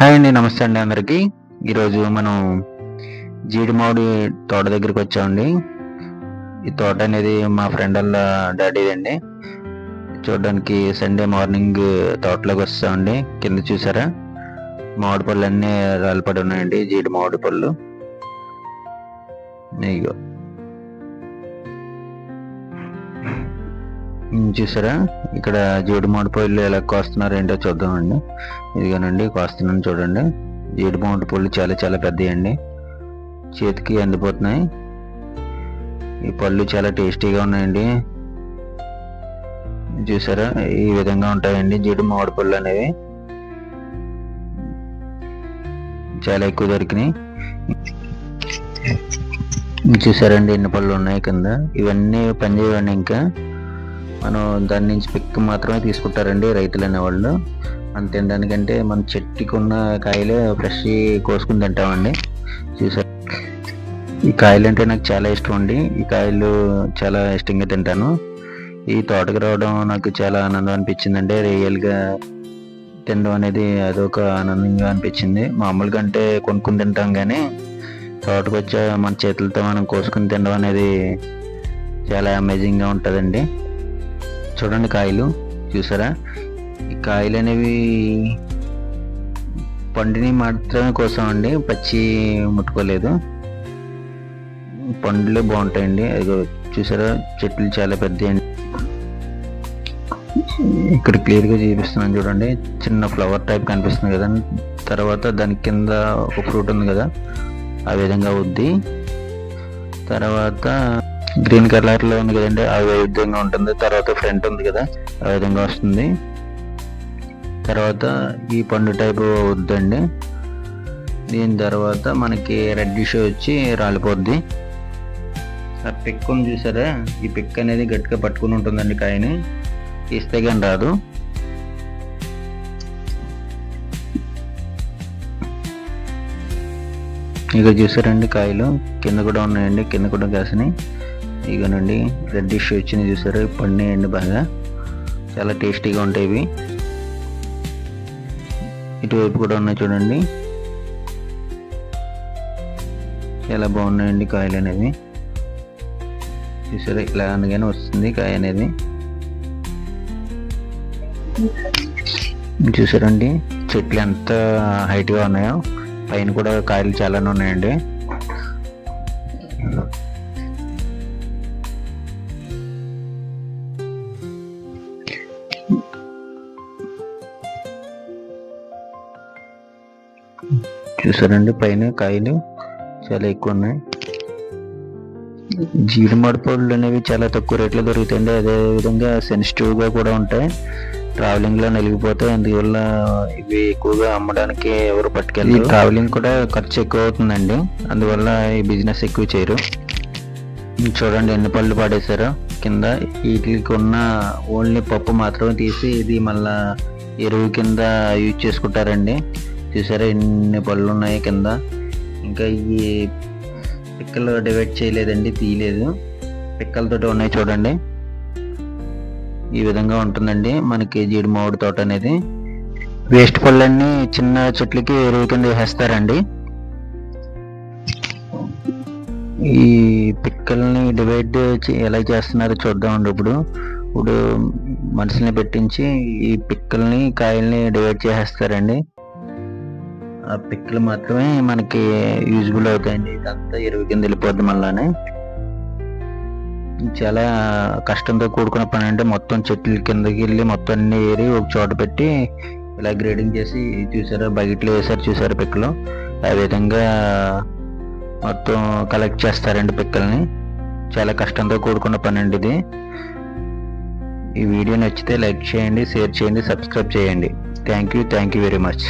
Hi అండి, నమస్తే అండి అందరికీ. ఈరోజు మనం జీడి మామిడి తోట దగ్గరికి వచ్చామండి. ఈ తోట అనేది మా ఫ్రెండ్ వాళ్ళ డాడీది అండి. చూడడానికి సండే మార్నింగ్ తోటలోకి వస్తామండి. కింద చూసారా మామిడి పళ్ళు అన్నీ రాలిపడి ఉన్నాయండి, జీడి మామిడి పళ్ళు. ఇగో చూసారా ఇక్కడ జీడి మామిడి పళ్ళు ఎలా కోస్తున్నారు ఏంటో చూద్దామండి. ఇదిగోనండి కోస్తున్నాను చూడండి. జీడి మామిడి పళ్ళు చాలా చాలా పెద్దవి అండి, చేతికి అందిపోతున్నాయి. ఈ పళ్ళు చాలా టేస్టీగా ఉన్నాయండి. చూసారా ఈ విధంగా ఉంటాయండి జీడి మామిడి పళ్ళు అనేవి. చాలా ఎక్కువ దొరికినాయి. చూసారండి ఎన్ని పళ్ళు ఉన్నాయి కింద. ఇవన్నీ పనిచేయండి. ఇంకా మనం దాని నుంచి పిక్ మాత్రమే తీసుకుంటారండి రైతులు అనేవాళ్ళు. అంత తినడానికంటే మన చెట్టుకి ఉన్న కాయలే ఫ్రెష్ కోసుకుని తింటామండి. చూసారు ఈ కాయలు అంటే నాకు చాలా ఇష్టం అండి. ఈ కాయలు చాలా ఇష్టంగా తింటాను. ఈ తోటకు రావడం నాకు చాలా ఆనందం అనిపించిందండి. రియల్గా తినడం అనేది అదొక ఆనందంగా అనిపించింది. మామూలుగా అంటే కొనుక్కుని తింటాం, కానీ తోటకు వచ్చే మన చేతులతో మనం కోసుకుని తినడం అనేది చాలా అమేజింగ్గా ఉంటుందండి. చూడండి కాయలు చూసారా. ఈ కాయలు అనేవి పండుని మాత్రమే కోసామండి, పచ్చి ముట్టుకోలేదు. పండులే బాగుంటాయండి. అది చూసారా చెట్లు చాలా పెద్ద అండి. ఇక్కడ క్లియర్గా చూపిస్తున్నాను చూడండి. చిన్న ఫ్లవర్ టైప్ కనిపిస్తుంది కదా, తర్వాత దాని కింద ఒక ఫ్రూట్ ఉంది కదా, ఆ విధంగా అవుద్ది. తర్వాత గ్రీన్ కలర్లో ఉంది కదండి, ఆ విధంగా ఉంటుంది. తర్వాత ఫ్రంట్ ఉంది కదా, ఆ విధంగా వస్తుంది. తర్వాత ఈ పండు టైపు అవుద్దండి. దీని తర్వాత మనకి రెడ్డిష్ వచ్చి రాలిపోద్ది. ఆ పిక్ ఉంది చూసారా, ఈ పిక్ అనేది గట్టిగా పట్టుకుని ఉంటుందండి. కాయని తీస్తే కానీ రాదు. ఇక చూసారండి కాయలు కింద కూడా ఉన్నాయండి, కింద కూడా కాసినాయి. ఇగోనండి రెడ్డిష్ వచ్చింది చూసారు, పండినాయండి బాగా, చాలా టేస్టీగా ఉంటాయి ఇవి. ఇటువైపు కూడా ఉన్నాయి చూడండి, చాలా బాగున్నాయండి కాయలు అనేవి. చూసారా ఇలా అనగానే వస్తుంది కాయ అనేది. చూసారండి చెట్లు ఎంత హైట్గా ఉన్నాయో, పైన కూడా కాయలు చాలానే ఉన్నాయండి. చూసారండి పైన కాయలు చాలా ఎక్కువ ఉన్నాయి. జీడి మామిడి పళ్ళు అనేవి చాలా తక్కువ రేట్లో దొరుకుతాయండి. అదేవిధంగా సెన్సిటివ్గా కూడా ఉంటాయి, ట్రావెలింగ్లో నలిగిపోతాయి. అందువల్ల ఇవి ఎక్కువగా అమ్మడానికి ఎవరు పట్టుకెళ్ళి, ట్రావెలింగ్ కూడా ఖర్చు ఎక్కువ అవుతుందండి. అందువల్ల ఈ బిజినెస్ ఎక్కువ చేయరు. చూడండి ఎన్ని పళ్ళు పాడేశారో కింద. వీటికి ఉన్న ఓన్లీ పప్పు మాత్రమే తీసి ఇది మళ్ళా ఎరువు కింద యూజ్ చేసుకుంటారండి. చూసారా ఎన్ని పళ్ళు ఉన్నాయి కింద. ఇంకా ఈ పిక్కలు డివైడ్ చేయలేదండి, తీయలేదు, పిక్కలతో ఉన్నాయి చూడండి. ఈ విధంగా ఉంటుందండి మనకి జీడి మామిడి తోట అనేది. వేస్ట్ పళ్ళన్నీ చిన్న చెట్లకి ఎరువు కింద వేసేస్తారండి. ఈ పిక్కల్ని డివైడ్ ఎలా చేస్తున్నారో చూద్దామండి. ఇప్పుడు మనుషుల్ని పెట్టించి ఈ పిక్కల్ని కాయల్ని డివైడ్ చేసేస్తారండి. ఆ పిక్కలు మాత్రమే మనకి యూజ్ఫుల్ అవుతాయండి. ఇదంతా ఎరువు కింద వెళ్ళిపోద్ది. మళ్ళానే చాలా కష్టంతో కూడుకున్న పని అంటే మొత్తం చెట్ల కిందకి వెళ్ళి మొత్తం అన్ని ఏరి ఒక చోట పెట్టి ఇలా గ్రేడింగ్ చేసి చూసారా బకెట్లో వేసారు చూసారా పిక్కలు. ఆ విధంగా మొత్తం కలెక్ట్ చేస్తారండి పిక్కల్ని. చాలా కష్టంతో కూడుకున్న పని అండి ఇది. ఈ వీడియో నచ్చితే లైక్ చేయండి, షేర్ చేయండి, సబ్స్క్రైబ్ చేయండి. Thank you very much.